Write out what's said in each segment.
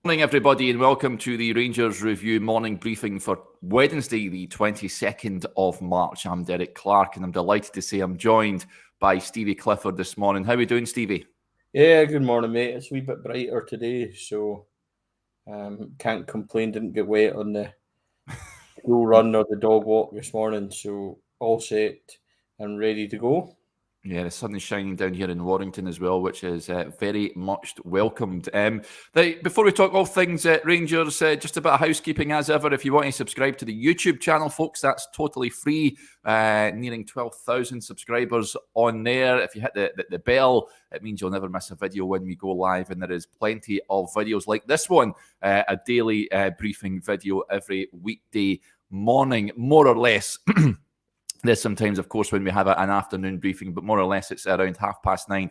Morning, everybody, and welcome to the Rangers Review morning briefing for Wednesday, the 22nd of March. I'm Derek Clark, and I'm delighted to say I'm joined by Stevie Clifford this morning. How are we doing, Stevie? Yeah, good morning, mate. It's a wee bit brighter today, so can't complain. Didn't get wet on the school run or the dog walk this morning, so all set and ready to go. Yeah, the sun is shining down here in Warrington as well, which is very much welcomed. Before we talk all things Rangers, just a bit of housekeeping as ever. If you want to subscribe to the YouTube channel, folks, that's totally free. Nearing 12,000 subscribers on there. If you hit the bell, it means you'll never miss a video when we go live. And there is plenty of videos like this one, a daily briefing video every weekday morning, more or less. There's sometimes, of course, when we have an afternoon briefing, but more or less it's around 9:30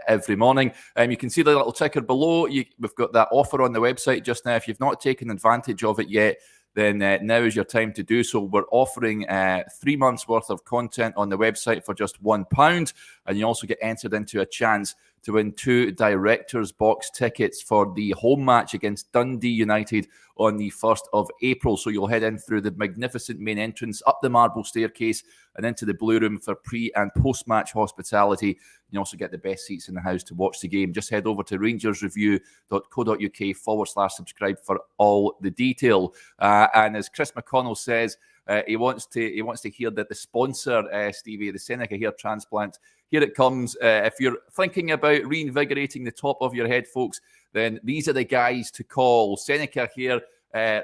every morning. You can see the little ticker below. We've got that offer on the website just now. If you've not taken advantage of it yet, then now is your time to do so. We're offering 3 months worth of content on the website for just £1. And you also get entered into a chance to win 2 Directors Box tickets for the home match against Dundee United on the 1st of April. So you'll head in through the magnificent main entrance, up the marble staircase, and into the Blue Room for pre- and post-match hospitality. You also get the best seats in the house to watch the game. Just head over to rangersreview.co.uk/subscribe for all the detail. And as Chris McConnell says, he wants to hear that the sponsor, Stevie, the Seneca hair transplant. Here it comes. If you're thinking about reinvigorating the top of your head, folks, then these are the guys to call. Seneca Hair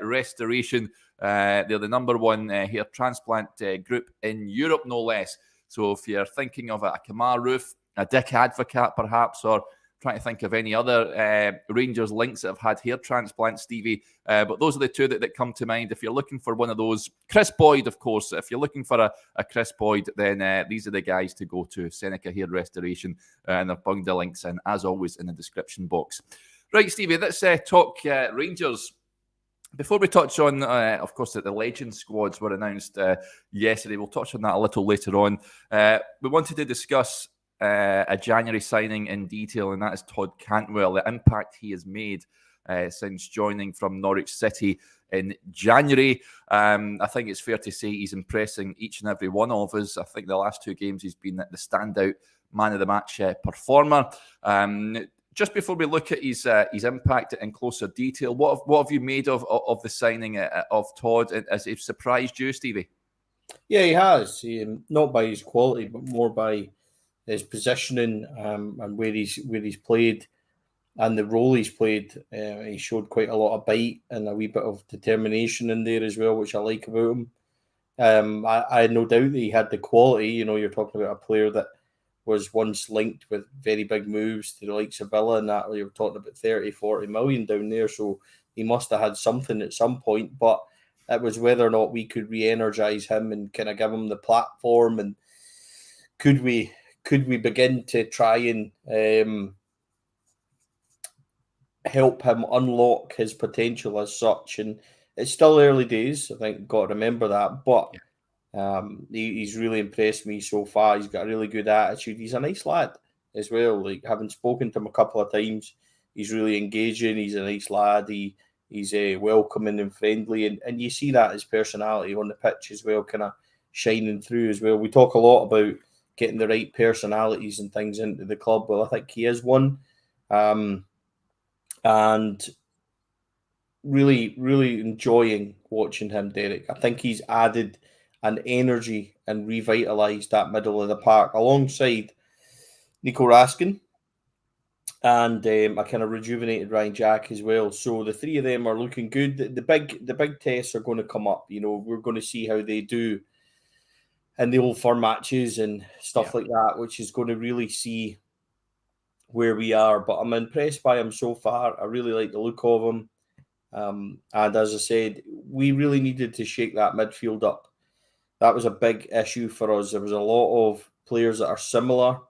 Restoration. They're the number one hair transplant group in Europe, no less. So if you're thinking of a Kamar Roof, a Dick Advocat, perhaps, or trying to think of any other Rangers links that have had hair transplants, Stevie. But those are the two that come to mind. If you're looking for one of those, Chris Boyd, of course. If you're looking for a Chris Boyd, then these are the guys to go to. Seneca Hair Restoration. And I've bunged the links in, as always, in the description box. Right, Stevie, let's talk Rangers. Before we touch on, of course, that the legend squads were announced yesterday. We'll touch on that a little later on. We wanted to discuss a January signing in detail, and that is Todd Cantwell, the impact he has made since joining from Norwich City in January. I think it's fair to say he's impressing each and every one of us. I think the last 2 games he's been the standout man of the match performer. Just before we look at his impact in closer detail, what have you made of the signing of Todd? Has it surprised you, Stevie? Yeah, he has. Not by his quality, but more by his positioning and where he's played and the role he's played. He showed quite a lot of bite and a wee bit of determination in there as well, which I like about him. I had no doubt that he had the quality. You know, you're talking about a player that was once linked with very big moves to the likes of Villa, and that we were talking about 30, 40 million down there. So he must have had something at some point, but it was whether or not we could re-energise him and kind of give him the platform, and could we begin to try and help him unlock his potential as such. And it's still early days. I think got to remember that, but he's really impressed me so far. He's got a really good attitude. He's a nice lad as well. Like, having spoken to him a couple of times, he's really engaging. He's a nice lad. He's welcoming and friendly, and you see that his personality on the pitch as well, kind of shining through as well. We talk a lot about getting the right personalities and things into the club. Well, I think he is one, and really, really enjoying watching him, Derek. I think he's added an energy and revitalised that middle of the park alongside Nico Raskin and a kind of rejuvenated Ryan Jack as well. So the 3 of them are looking good. The big tests are going to come up. You know, we're going to see how they do in the Old Firm matches and stuff like that, which is going to really see where we are. But I'm impressed by him so far. I really like the look of him. And as I said, we really needed to shake that midfield up. That was a big issue for us. There was a lot of players that are similar.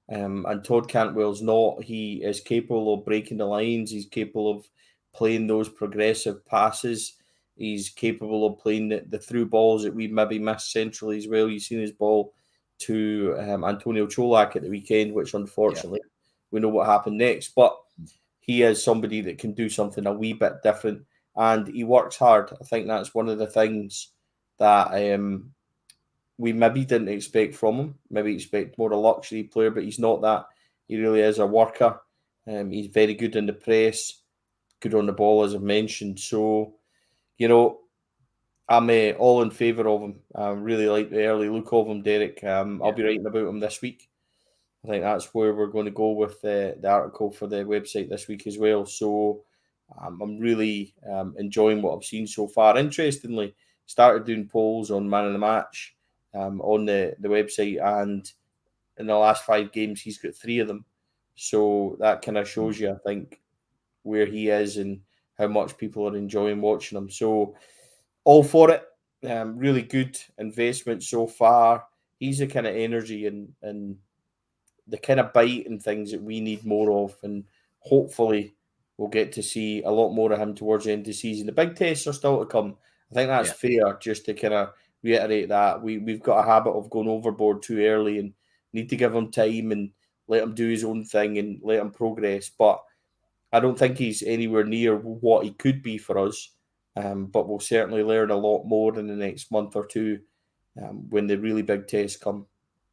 And Todd Cantwell's not. He is capable of breaking the lines. He's capable of playing those progressive passes. He's capable of playing the through balls that we maybe missed centrally as well. You've seen his ball to Antonio Cholak at the weekend, which unfortunately we know what happened next. But he is somebody that can do something a wee bit different, and he works hard. I think that's one of the things that we maybe didn't expect from him. Maybe expect more a luxury player, but he's not that. He really is a worker. He's very good in the press, good on the ball, as I've mentioned. So, I'm all in favour of him. I really like the early look of him, Derek. I'll be writing about him this week. I think that's where we're going to go with the article for the website this week as well. So I'm really enjoying what I've seen so far. Interestingly, started doing polls on man of the match on the website, and in the last 5 games, he's got 3 of them. So that kind of shows you, I think, where he is and how much people are enjoying watching him. So all for it. Really good investment so far. He's the kind of energy and the kind of bite and things that we need more of, and hopefully we'll get to see a lot more of him towards the end of the season. The big tests are still to come. I think that's fair, just to kind of reiterate that. We've got a habit of going overboard too early and need to give him time and let him do his own thing and let him progress. But I don't think he's anywhere near what he could be for us. But we'll certainly learn a lot more in the next month or two when the really big tests come.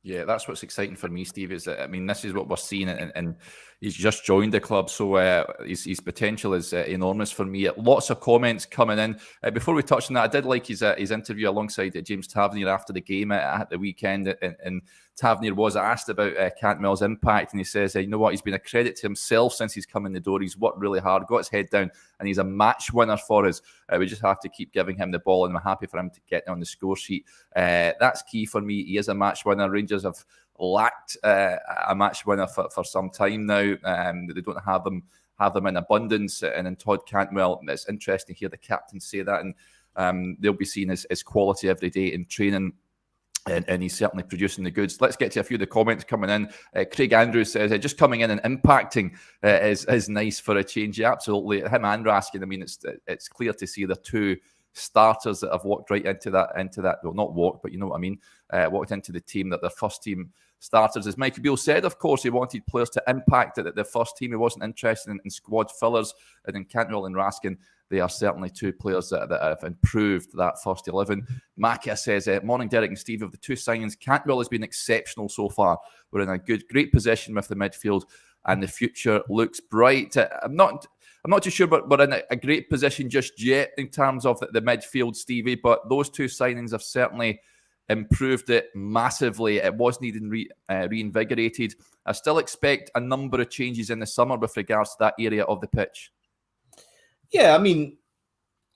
Yeah, that's what's exciting for me, Steve, is that, I mean, this is what we're seeing, and he's just joined the club, so his potential is enormous for me. Lots of comments coming in. Before we touch on that, I did like his interview alongside James Tavernier after the game at the weekend, and Tavernier was asked about Cantwell's impact, and he says, you know what, he's been a credit to himself since he's come in the door. He's worked really hard, got his head down, and he's a match winner for us. We just have to keep giving him the ball, and I'm happy for him to get on the score sheet. That's key for me. He is a match winner. Rangers have lacked a match winner for some time now. They don't have them in abundance, and in Todd Cantwell, it's interesting to hear the captain say that, and they'll be seeing his quality every day in training. And he's certainly producing the goods. Let's get to a few of the comments coming in. Craig Andrews says, just coming in and impacting is nice for a change. Yeah, absolutely. Him and Raskin, I mean, it's clear to see the 2 starters that have walked right into that. Well, not walked, but you know what I mean. Walked into the team, that their first team starters. As Michael Beale said, of course, he wanted players to impact it at the first team. He wasn't interested in squad fillers. And then Cantwell and Raskin, they are certainly 2 players that have improved that first 11. Makia says, morning, Derek and Steve. Of the 2 signings, Cantwell has been exceptional so far. We're in a great position with the midfield, and the future looks bright. I'm not too sure, but we're in a great position just yet in terms of the midfield, Stevie. But those 2 signings have certainly improved it massively. It was needing reinvigorated. I still expect a number of changes in the summer with regards to that area of the pitch. Yeah, I mean,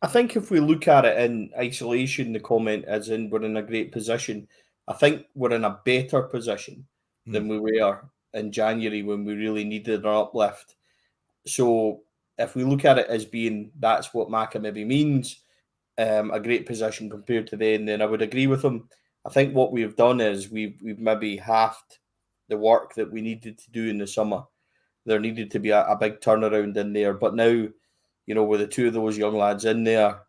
I think if we look at it in isolation, the comment as in we're in a great position, I think we're in a better position than we were in January when we really needed an uplift. So if we look at it as being that's what Maka maybe means, a great position compared to then I would agree with him. I think what we've done is we've maybe halved the work that we needed to do in the summer. There needed to be a big turnaround in there, but now, with the 2 of those young lads in there,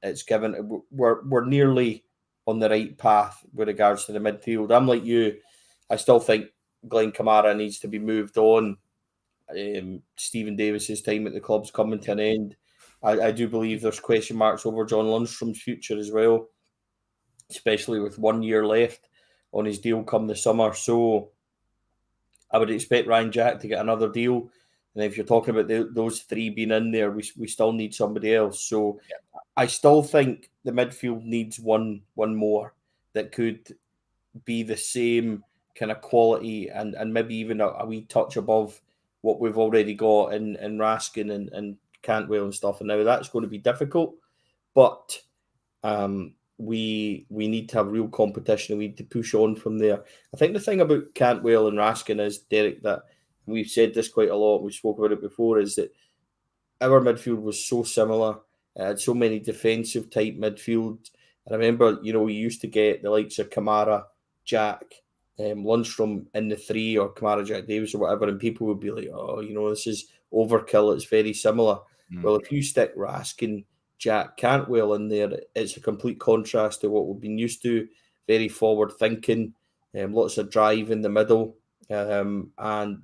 it's given we're nearly on the right path with regards to the midfield. I'm like you. I still think Glenn Kamara needs to be moved on. Stephen Davis's time at the club's coming to an end. I do believe there's question marks over John Lundstrom's future as well, especially with 1 year left on his deal come the summer. So I would expect Ryan Jack to get another deal. And if you're talking about those 3 being in there, we still need somebody else. So I still think the midfield needs one more that could be the same kind of quality and maybe even a wee touch above what we've already got in Raskin and Cantwell and stuff. And now that's going to be difficult, but we need to have real competition. We need to push on from there. I think the thing about Cantwell and Raskin is, Derek, that we've said this quite a lot, we spoke about it before, is that our midfield was so similar. It had so many defensive type midfield. And I remember, we used to get the likes of Kamara, Jack, Lundstrom in the 3, or Kamara, Jack Davis or whatever, and people would be like, this is overkill, it's very similar. Well, if you stick Raskin, Jack, Cantwell in there, it's a complete contrast to what we've been used to. Very forward thinking, lots of drive in the middle, and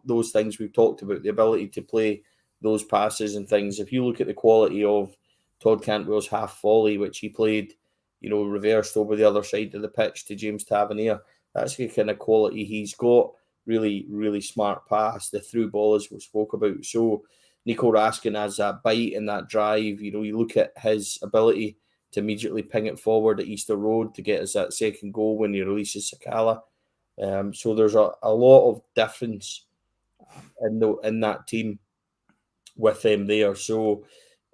those things we've talked about, the ability to play those passes and things. If you look at the quality of Todd Cantwell's half volley, which he played, reversed over the other side of the pitch to James Tavernier, that's the kind of quality he's got. Really, really smart pass, the through ball as we spoke about. So Nico Raskin has that bite and that drive. You look at his ability to immediately ping it forward at Easter Road to get us that second goal when he releases Sakala. So there's a lot of difference in that team with them there. So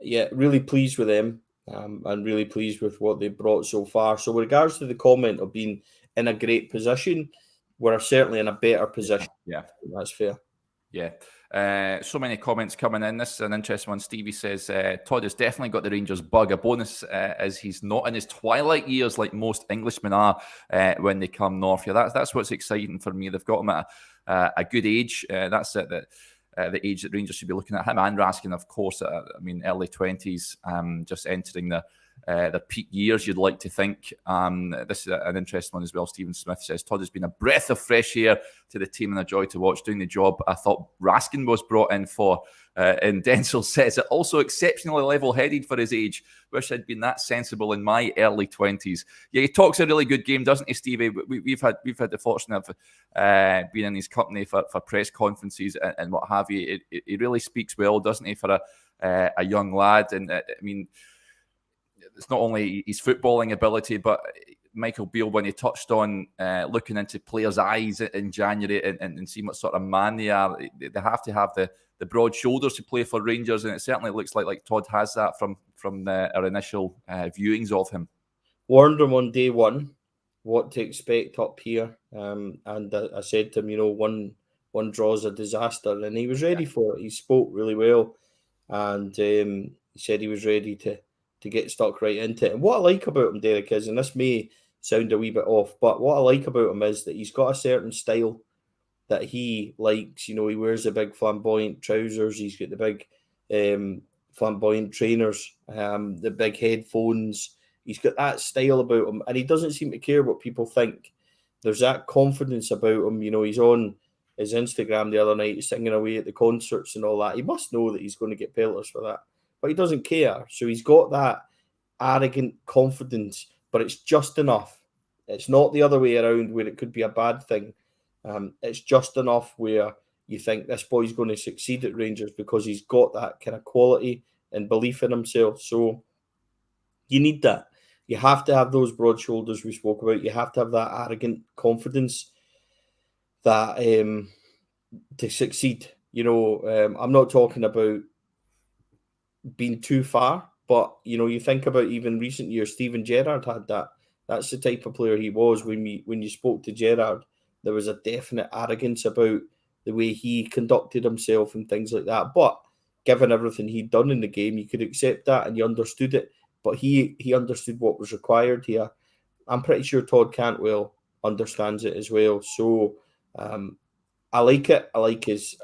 yeah, really pleased with them, and really pleased with what they brought so far. So with regards to the comment of being in a great position, we're certainly in a better position. Yeah, that's fair. Yeah. So many comments coming in. This is an interesting one. Stevie says, Todd has definitely got the Rangers bug. A bonus is he's not in his twilight years like most Englishmen are when they come north. Yeah, that's what's exciting for me. They've got him at a good age. That's it. The age that Rangers should be looking at. Him and Raskin, of course, early 20s, just entering the peak years, you'd like to think. This is an interesting one as well. Stephen Smith says, Todd has been a breath of fresh air to the team and a joy to watch doing the job I thought Raskin was brought in for. And Denzel says it also exceptionally level-headed for his age. Wish I'd been that sensible in my early 20s. Yeah, he talks a really good game, doesn't he, Stevie? We've had the fortune of being in his company for press conferences and what have you. He really speaks well, doesn't he, for a young lad? And it's not only his footballing ability, but Michael Beale, when he touched on looking into players' eyes in January and seeing what sort of man they are, they have to have the broad shoulders to play for Rangers, and it certainly looks like Todd has that from our initial viewings of him. Warned him on day one what to expect up here, and I said to him, one draw's a disaster, and he was ready for it. He spoke really well, and he said he was ready to get stuck right into it. And what I like about him, Derek, is, and this may sound a wee bit off, but what I like about him is that he's got a certain style that he likes. He wears the big flamboyant trousers. He's got the big flamboyant trainers, the big headphones. He's got that style about him, and he doesn't seem to care what people think. There's that confidence about him. He's on his Instagram the other night singing away at the concerts and all that. He must know that he's going to get pelters for that, but he doesn't care. So he's got that arrogant confidence, but it's just enough. It's not the other way around where it could be a bad thing. It's just enough where you think this boy's going to succeed at Rangers because he's got that kind of quality and belief in himself. So you need that. You have to have those broad shoulders we spoke about. You have to have that arrogant confidence that to succeed. I'm not talking about being too far, but you think about even recent years, Steven Gerrard had that. That's the type of player he was. When you spoke to Gerrard, there was a definite arrogance about the way he conducted himself and things like that. But given everything he'd done in the game, you could accept that and you understood it. But he understood what was required here. I'm pretty sure Todd Cantwell understands it as well. So I like it. I like his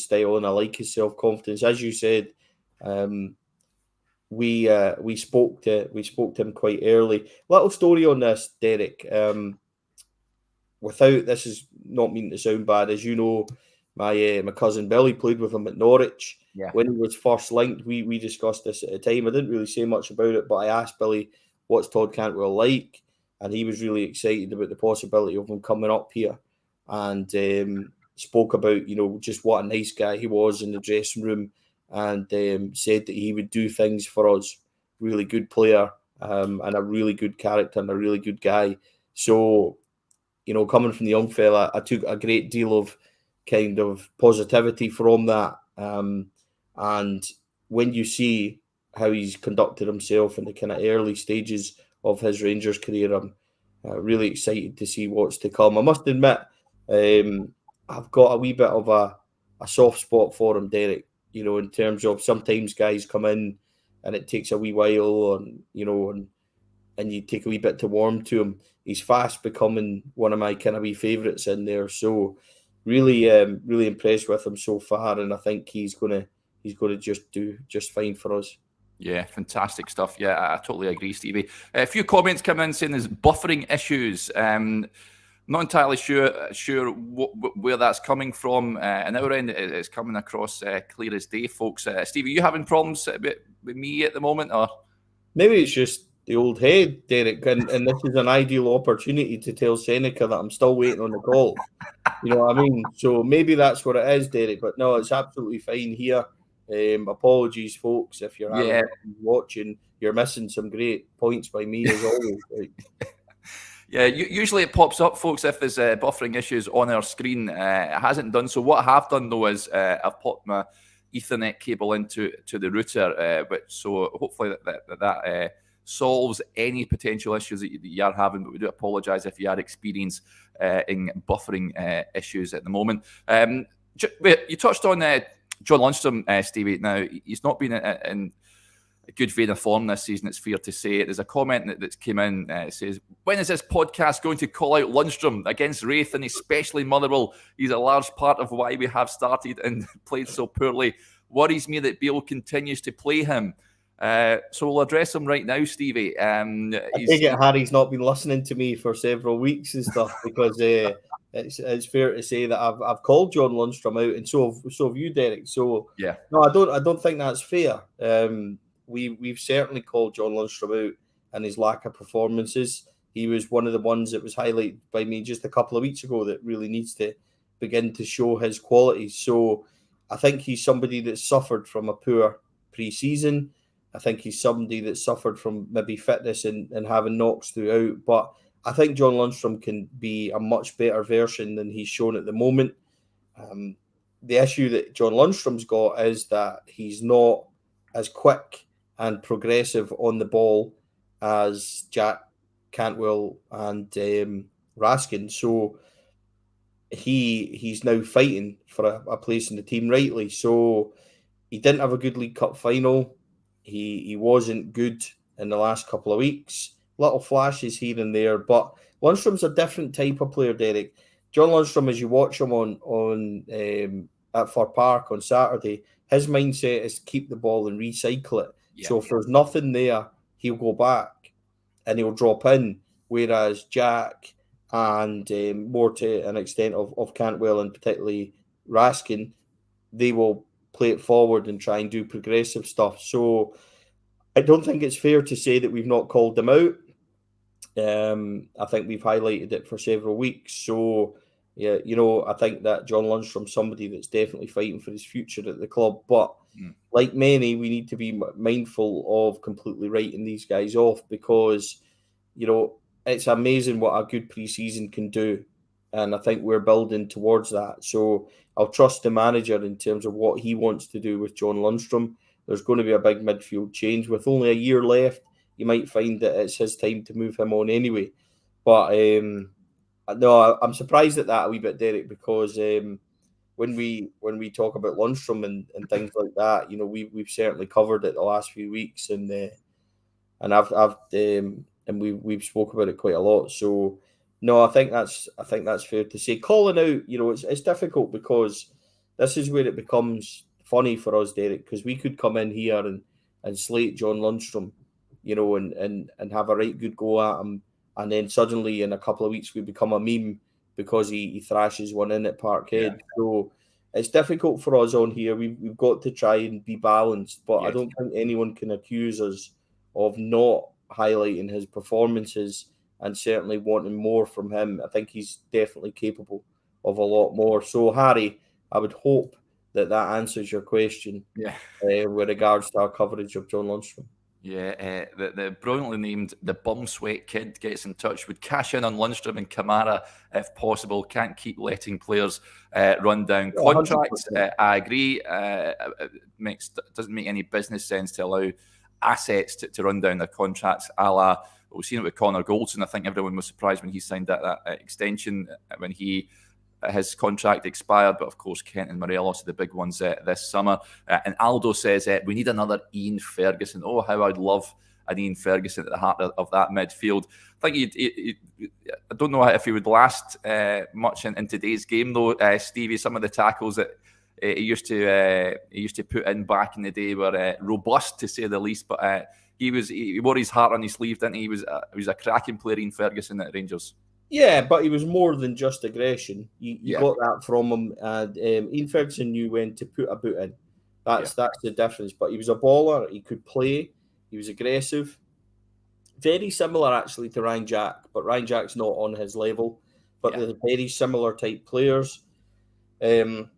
style and I like his self-confidence. As you said, we spoke to him quite early. Little story on this, Derek. This is not meaning to sound bad, as you know, my cousin Billy played with him at Norwich. Yeah. When he was first linked, we discussed this at the time. I didn't really say much about it, but I asked Billy, what's Todd Cantwell like? And he was really excited about the possibility of him coming up here, and spoke about, just what a nice guy he was in the dressing room, and said that he would do things for us. Really good player, and a really good character and a really good guy. So, coming from the young fella, I took a great deal of kind of positivity from that. And when you see how he's conducted himself in the kind of early stages of his Rangers career, I'm really excited to see what's to come. I must admit, I've got a wee bit of a soft spot for him, Derek, in terms of sometimes guys come in and it takes a wee while and you take a wee bit to warm to him. He's fast becoming one of my kind of wee favourites in there. So really impressed with him so far, and I think he's gonna just do just fine for us. Yeah, fantastic stuff. Yeah, I totally agree, Stevie. A few comments coming in saying there's buffering issues. Not entirely sure where that's coming from. And our end, it's coming across clear as day, folks. Steve, are you having problems with me at the moment, or maybe it's just the old head, Derek? And this is an ideal opportunity to tell Seneca that I'm still waiting on the call. You know what I mean? So maybe that's what it is, Derek. But no, it's absolutely fine here. Apologies, folks, if you're having watching. You're missing some great points by me as always. Right? Yeah, usually it pops up, folks, if there's buffering issues on our screen. It hasn't done so. What I have done, though, is I've popped my Ethernet cable into the router, so hopefully that solves any potential issues that you are having. But we do apologise if you are experiencing buffering issues at the moment. You touched on John Lundstrom, Stevie. Now, he's not been in a good vein of form this season, it's fair to say. There's a comment that's came in. It says, when is this podcast going to call out Lundstrom against Wraith, and especially Motherwell? He's a large part of why we have started and played so poorly. Worries me that Beale continues to play him. So we'll address him right now, Stevie. I think Harry's not been listening to me for several weeks and stuff, because it's fair to say that I've called John Lundstrom out, and so have you, Derek. So yeah, no, I don't think that's fair. We've certainly called John Lundstrom out and his lack of performances. He was one of the ones that was highlighted by me just a couple of weeks ago that really needs to begin to show his qualities. So I think he's somebody that suffered from a poor pre-season. I think he's somebody that suffered from maybe fitness and having knocks throughout. But I think John Lundstrom can be a much better version than he's shown at the moment. The issue that John Lundstrom's got is that he's not as quick and progressive on the ball as Jack, Cantwell and Raskin. So he's now fighting for a place in the team, rightly. So he didn't have a good League Cup final. He wasn't good in the last couple of weeks. Little flashes here and there, but Lundstrom's a different type of player, Derek. John Lundstrom, as you watch him on at Fir Park on Saturday, his mindset is keep the ball and recycle it. Yeah. So if there's nothing there, he'll go back and he'll drop in. Whereas Jack and more to an extent of Cantwell and particularly Raskin, they will play it forward and try and do progressive stuff. So I don't think it's fair to say that we've not called them out. I think we've highlighted it for several weeks. So, yeah, I think that John Lundstrom's somebody that's definitely fighting for his future at the club. But like many, we need to be mindful of completely writing these guys off, because, it's amazing what a good pre-season can do. And I think we're building towards that. So I'll trust the manager in terms of what he wants to do with John Lundstrom. There's going to be a big midfield change. With only a year left, you might find that it's his time to move him on anyway. But no, I'm surprised at that a wee bit, Derek, because when we talk about Lundstrom and things like that, we've certainly covered it the last few weeks, and we've spoke about it quite a lot. So no, I think that's fair to say. Calling out, it's difficult, because this is where it becomes funny for us, Derek, because we could come in here and slate John Lundstrom, and have a right good go at him, and then suddenly in a couple of weeks we become a meme because he thrashes one in at Parkhead. Yeah. So it's difficult for us on here. We've got to try and be balanced, but yes. I don't think anyone can accuse us of not highlighting his performances and certainly wanting more from him. I think he's definitely capable of a lot more. So, Harry, I would hope that answers your question with regards to our coverage of John Lundstrom. Yeah, the brilliantly named the Bum Sweat Kid gets in touch. Would cash in on Lundstrom and Kamara if possible. Can't keep letting players run down contracts. I agree. It doesn't make any business sense to allow assets to run down their contracts, a la we've seen it with Connor Goldson. I think everyone was surprised when he signed that extension when his contract expired, but of course Kent and Morelos are the big ones this summer. And Aldo says we need another Ian Ferguson. Oh, how I'd love an Ian Ferguson at the heart of that midfield. I think I don't know if he would last much in today's game though, Stevie. Some of the tackles that he used to put in back in the day were robust, to say the least. But he wore his heart on his sleeve, didn't he? He was a cracking player, Ian Ferguson, at Rangers. Yeah, but he was more than just aggression. You Yeah, got that from him. And Ian Ferguson knew when to put a boot in. yeah, That's the difference. But he was a baller. He could play. He was aggressive. Very similar actually to Ryan Jack, but Ryan Jack's not on his level. But yeah, they're very similar type players. Um,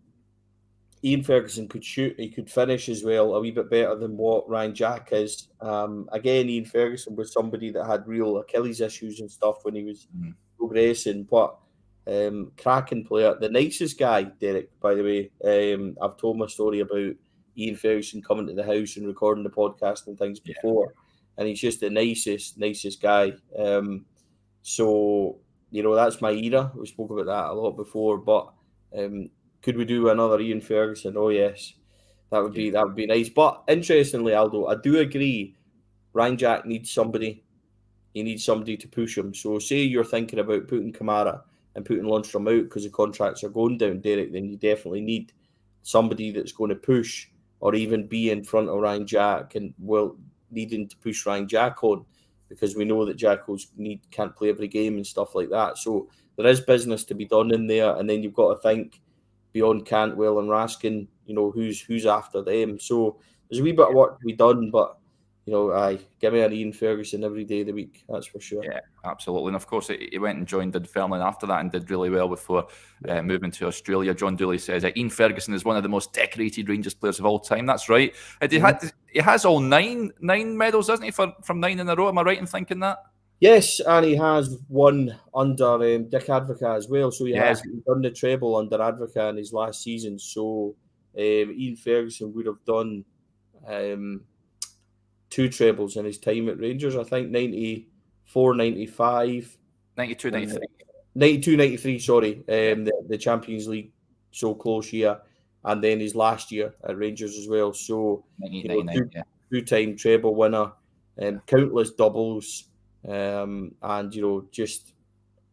Ian Ferguson could shoot, he could finish as well, a wee bit better than what Ryan Jack is. Again, Ian Ferguson was somebody that had real Achilles issues and stuff when he was mm, progressing, but cracking player, the nicest guy, Derek. By the way, I've told my story about Ian Ferguson coming to the house and recording the podcast and things yeah, before, and he's just the nicest guy. So that's my era. We spoke about that a lot before, but um, could we do another Ian Ferguson? Oh yes, yeah, that would be nice. But interestingly, Aldo, I do agree. Ryan Jack needs somebody. He needs somebody to push him. So, say you're thinking about putting Kamara and putting Lundstrom out because the contracts are going down, Derek, then you definitely need somebody that's going to push or even be in front of Ryan Jack and needing to push Ryan Jack on because we know that can't play every game and stuff like that. So there is business to be done in there, and then you've got to think beyond Cantwell and Raskin, who's after them. So there's a wee bit of work to be done, but aye, give me an Ian Ferguson every day of the week. That's for sure. yeah, absolutely. And of course, he went and joined Dunfermline after that and did really well before moving to Australia. John Dooley says Ian Ferguson is one of the most decorated Rangers players of all time. That's right. He has all nine medals, doesn't he, from 9 in a row? Am I right in thinking that? Yes, and he has won under Dick Advoca as well. So he Yeah, has done the treble under Advoca in his last season. So Ian Ferguson would have done um, 2 trebles in his time at Rangers. I think 94, 95. 92, 93. 92, 93, sorry. The Champions League so close year. And then his last year at Rangers as well. So, 98, 99, yeah. two-time treble winner, countless doubles. And, just,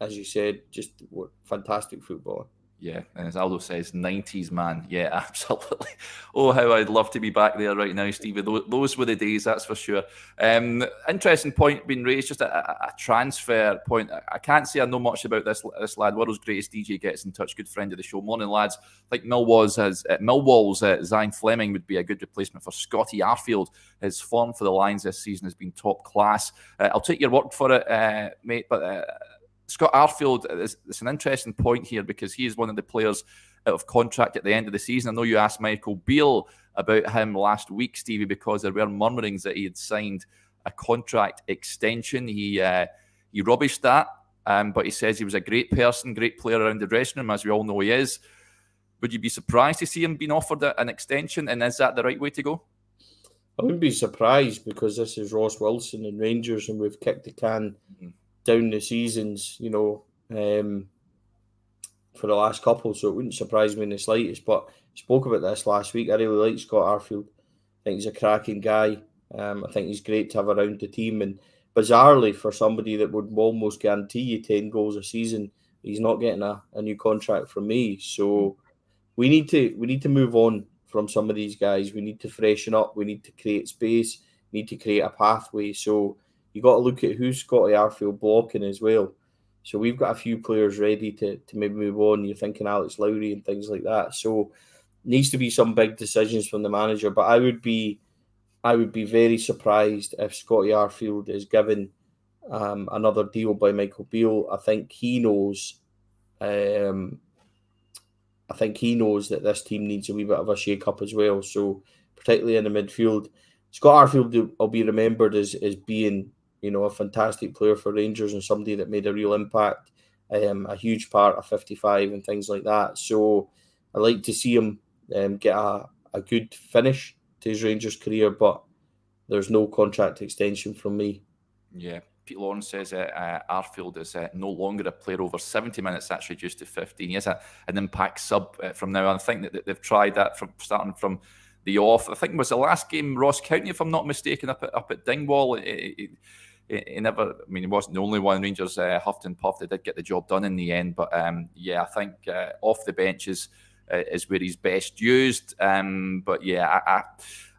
as you said, just fantastic footballer. Yeah, and as Aldo says, 90s man. Yeah, absolutely. Oh, how I'd love to be back there right now, Stevie. Those were the days, that's for sure. Interesting point being raised, just a transfer point. I can't say I know much about this lad. World's greatest DJ gets in touch. Good friend of the show. Morning, lads. Like Millwall's Zion Fleming would be a good replacement for Scotty Arfield. His form for the Lions this season has been top class. I'll take your word for it, mate, but... Scott Arfield, it's an interesting point here because he is one of the players out of contract at the end of the season. I know you asked Michael Beale about him last week, Stevie, because there were murmurings that he had signed a contract extension. He rubbished that, but he says he was a great person, great player around the dressing room, as we all know he is. Would you be surprised to see him being offered an extension, and is that the right way to go? I wouldn't be surprised because this is Ross Wilson and Rangers, and we've kicked the can down the seasons, for the last couple, so it wouldn't surprise me in the slightest. But I spoke about this last week. I really like Scott Arfield. I think he's a cracking guy. I think he's great to have around the team. And bizarrely, for somebody that would almost guarantee you 10 goals a season, he's not getting a new contract from me. So we need to move on from some of these guys. We need to freshen up. We need to create space. We need to create a pathway. So you got to look at who's Scotty Arfield blocking as well. So we've got a few players ready to maybe move on. You're thinking Alex Lowry and things like that. So needs to be some big decisions from the manager. But I would be very surprised if Scotty Arfield is given another deal by Michael Beale. I think he knows. That this team needs a wee bit of a shake-up as well. So particularly in the midfield, Scott Arfield will be remembered as being, a fantastic player for Rangers and somebody that made a real impact, a huge part of 55 and things like that. So I like to see him get a good finish to his Rangers career, but there's no contract extension from me. Yeah. Pete Lawrence says Arfield is no longer a player over 70 minutes, that's reduced to 15. He has an impact sub from now on. I think that they've tried that from starting from the off. I think it was the last game, Ross County, if I'm not mistaken, up at Dingwall. He never, he wasn't the only one. Rangers huffed and puffed. They did get the job done in the end. But I think off the bench is where he's best used. But yeah,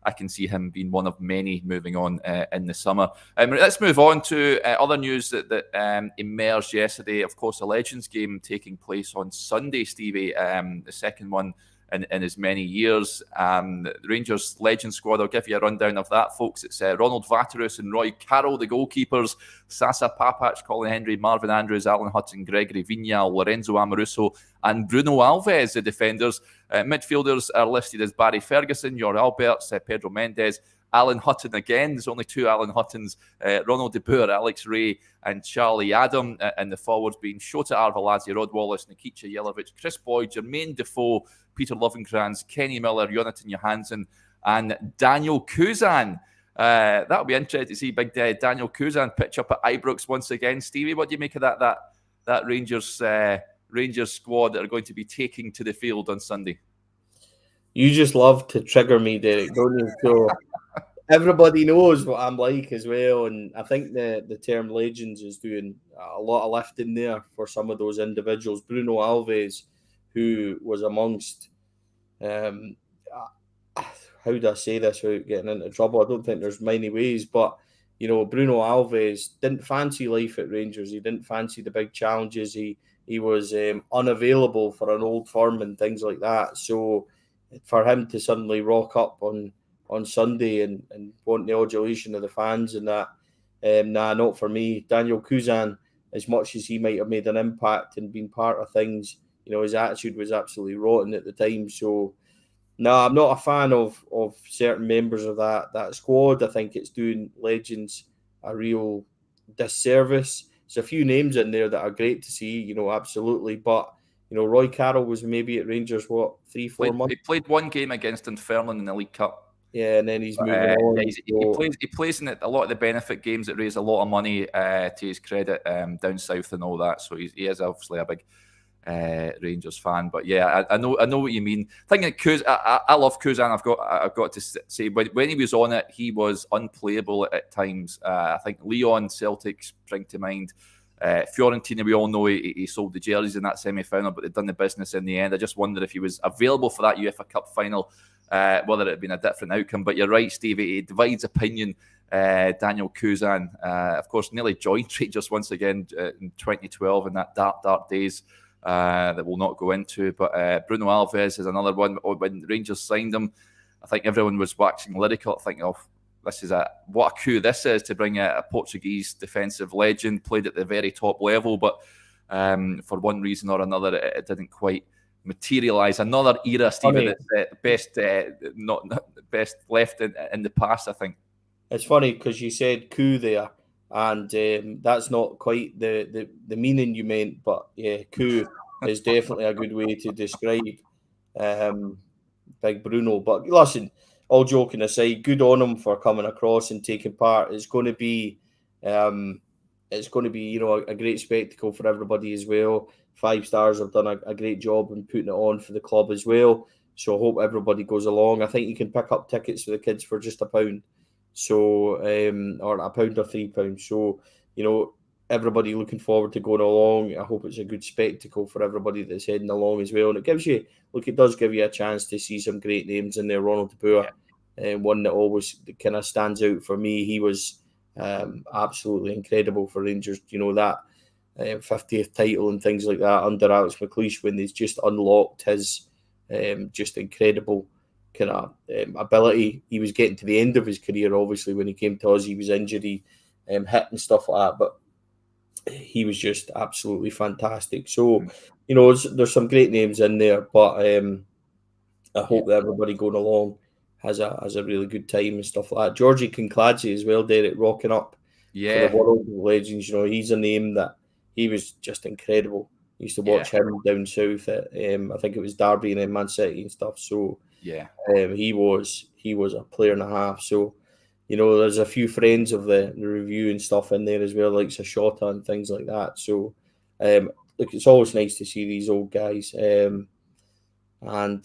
I can see him being one of many moving on in the summer. Let's move on to other news that emerged yesterday. Of course, the Legends game taking place on Sunday, Stevie, the second one in as many years. The Rangers Legend squad, I'll give you a rundown of that, folks. It's Ronald Vaterus and Roy Carroll, the goalkeepers, Sasa Papach, Colin Hendry, Marvin Andrews, Alan Hudson, Gregory Vignal, Lorenzo Amoruso, and Bruno Alves, the defenders. Midfielders are listed as Barry Ferguson, Yor Alberts, Pedro Mendes, Alan Hutton again. There's only two Alan Huttons, Ronald de Boer, Alex Ray, and Charlie Adam. And the forwards being Shota Arveladze, Rod Wallace, Nikica Jelavic, Chris Boyd, Jermaine Defoe, Peter Lovenkrands, Kenny Miller, Jonathan Johansson, and Daniel Kuzan. That'll be interesting to see big Daniel Kuzan pitch up at Ibrox once again. Stevie, what do you make of that Rangers squad that are going to be taking to the field on Sunday? You just love to trigger me, Derek, don't you? So everybody knows what I'm like as well, and I think the term legends is doing a lot of lifting there for some of those individuals. Bruno Alves, who was amongst, how do I say this without getting into trouble? I don't think there's many ways, but Bruno Alves didn't fancy life at Rangers. He didn't fancy the big challenges. He was unavailable for an old firm and things like that. So for him to suddenly rock up on Sunday and want the adulation of the fans and that, not for me. Daniel Kuzan, as much as he might have made an impact and been part of things, his attitude was absolutely rotten at the time. So, I'm not a fan of certain members of that squad. I think it's doing Legends a real disservice. There's a few names in there that are great to see, absolutely. But, Roy Carroll was maybe at Rangers, 3-4 months? He played one game against Dunfermline in the League Cup. Yeah, and then he's moving on. He plays in a lot of the benefit games that raise a lot of money to his credit down south and all that. So he is obviously a big Rangers fan. But yeah, I know what you mean. Thinking I love Kuzan. I've got to say when he was on it, he was unplayable at times. I think Leon, Celtic spring to mind. Fiorentina, we all know he sold the jerseys in that semi-final, but they've done the business in the end. I just wonder if he was available for that UEFA Cup final, whether it had been a different outcome. But you're right, Stevie, he divides opinion. Daniel Kuzan, of course, nearly joined Rangers once again in 2012 in that dark days that we'll not go into. But Bruno Alves is another one. When Rangers signed him, I think everyone was waxing lyrical, thinking, this is what a coup this is to bring a Portuguese defensive legend, played at the very top level, but for one reason or another, it didn't quite materialise. Another era, Stephen, that's best left in the past, I think. It's funny because you said coup there, and that's not quite the meaning you meant, but yeah, coup is definitely a good way to describe Big Bruno. But listen, all joking aside, good on him for coming across and taking part. It's going to be a great spectacle for everybody as well. 5 Stars have done a great job in putting it on for the club as well. So I hope everybody goes along. I think you can pick up tickets for the kids for just £1. So or £1 or £3. So everybody looking forward to going along. I hope it's a good spectacle for everybody that's heading along as well. And it does give you a chance to see some great names in there. Ronald de Boer, one that always kind of stands out for me. He was absolutely incredible for Rangers. That 50th title and things like that under Alex McLeish, when they've just unlocked his just incredible kind of ability. He was getting to the end of his career, obviously, when he came to us. He was injured, hit and stuff like that, but he was just absolutely fantastic. So, there's some great names in there, but I hope that everybody going along has a really good time and stuff like that. Georgie Kinkladze as well, Derek, rocking up for the World of Legends. He's a name that he was just incredible. I used to watch him down south at I think it was Derby and then Man City and stuff. So he was a player and a half. So there's a few friends of the review and stuff in there as well, like Shota and things like that. So look, it's always nice to see these old guys. And I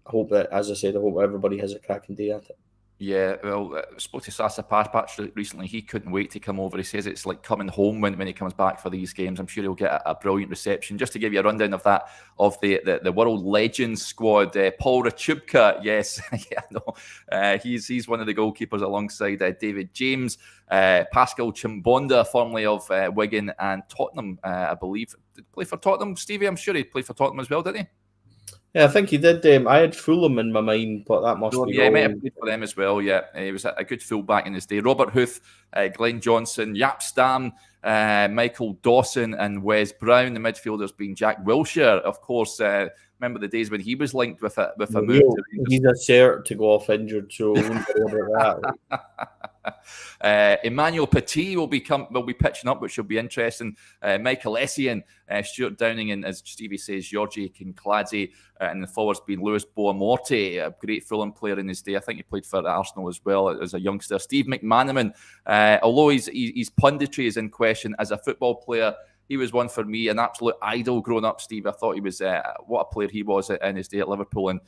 hope that, as I said, I hope everybody has a cracking day at it. Yeah, well, I spoke to Sasa Parpatch recently. He couldn't wait to come over. He says it's like coming home when he comes back for these games. I'm sure he'll get a brilliant reception. Just to give you a rundown of that, of the world legends squad, Paul Rachubka, yes, yeah, no, he's one of the goalkeepers alongside David James, Pascal Chimbonda, formerly of Wigan and Tottenham, I believe. Did he play for Tottenham, Stevie? I'm sure he played for Tottenham as well, didn't he? Yeah, I think he did. I had Fulham in my mind, but that must be Yeah, he might have wrong. played for them as well. Yeah, he was a good fullback in his day. Robert Huth, Glenn Johnson, Yap Stam, Michael Dawson, and Wes Brown. The midfielders being Jack Wilshere, of course. Remember the days when he was linked with a move to Rangers. He's a cert to go off injured, so we wouldn't worry about that. Emmanuel Petit will be pitching up, which will be interesting. Michael Essien, Stuart Downing, and as Stevie says, Georgie Kincladze, and the forwards being Lewis Boamorte, a great Fulham player in his day. I think he played for Arsenal as well as a youngster. Steve McManaman, although his punditry is in question as a football player, he was one for me, an absolute idol growing up, Steve. I thought he was, what a player he was in his day at Liverpool and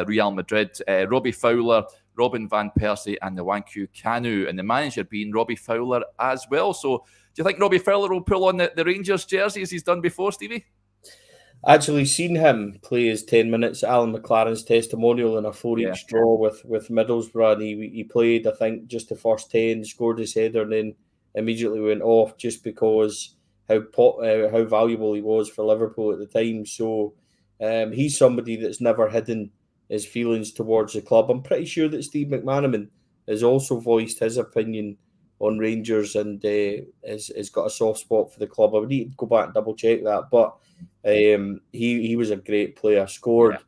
Real Madrid. Robbie Fowler, Robin Van Persie, and Nwankwo Kanu, and the manager being Robbie Fowler as well. So do you think Robbie Fowler will pull on the Rangers jersey as he's done before, Stevie? Actually seen him play his 10 minutes at Alan McLaren's testimonial in a 4-each draw with Middlesbrough, and he played, I think, just the first 10, scored his header, and then immediately went off just because how valuable he was for Liverpool at the time. So he's somebody that's never hidden his feelings towards the club. I'm pretty sure that Steve McManaman has also voiced his opinion on Rangers and has got a soft spot for the club. I would need to go back and double check that, but he was a great player, scored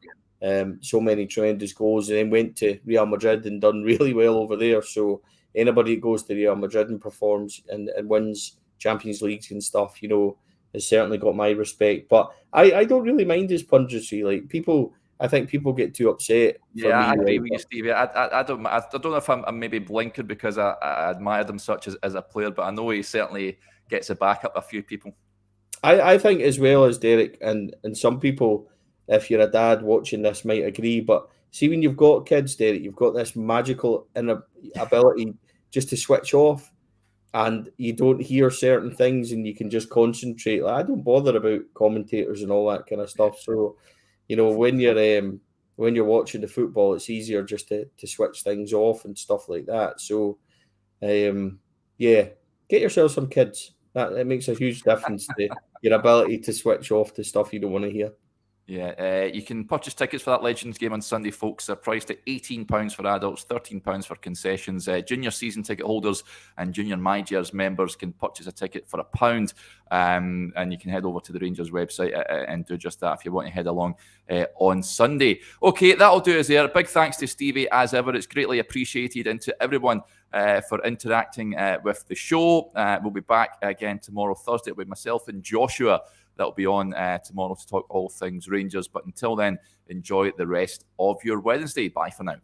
so many tremendous goals, and then went to Real Madrid and done really well over there. So anybody that goes to Real Madrid and performs and wins Champions Leagues and stuff, has certainly got my respect. But I don't really mind his punditry. Like I think people get too upset. I agree with you, Stevie. I don't know if I'm maybe blinkered because I admired him such as a player, but I know he certainly gets a back up a few people. I think as well as Derek, and some people, if you're a dad watching this, might agree. But see, when you've got kids, Derek, you've got this magical ability just to switch off, and you don't hear certain things, and you can just concentrate. Like, I don't bother about commentators and all that kind of stuff. So, when you're watching the football, it's easier just to switch things off and stuff like that. So, get yourself some kids. That makes a huge difference to your ability to switch off to stuff you don't want to hear. Yeah, you can purchase tickets for that Legends game on Sunday, folks. They're priced at £18 for adults, £13 for concessions. Junior season ticket holders and Junior My Years members can purchase a ticket for £1. And you can head over to the Rangers website and do just that if you want to head along on Sunday. Okay, that'll do us there. Big thanks to Stevie, as ever. It's greatly appreciated, and to everyone for interacting with the show. We'll be back again tomorrow, Thursday, with myself and Joshua. That'll be on tomorrow to talk all things Rangers. But until then, enjoy the rest of your Wednesday. Bye for now.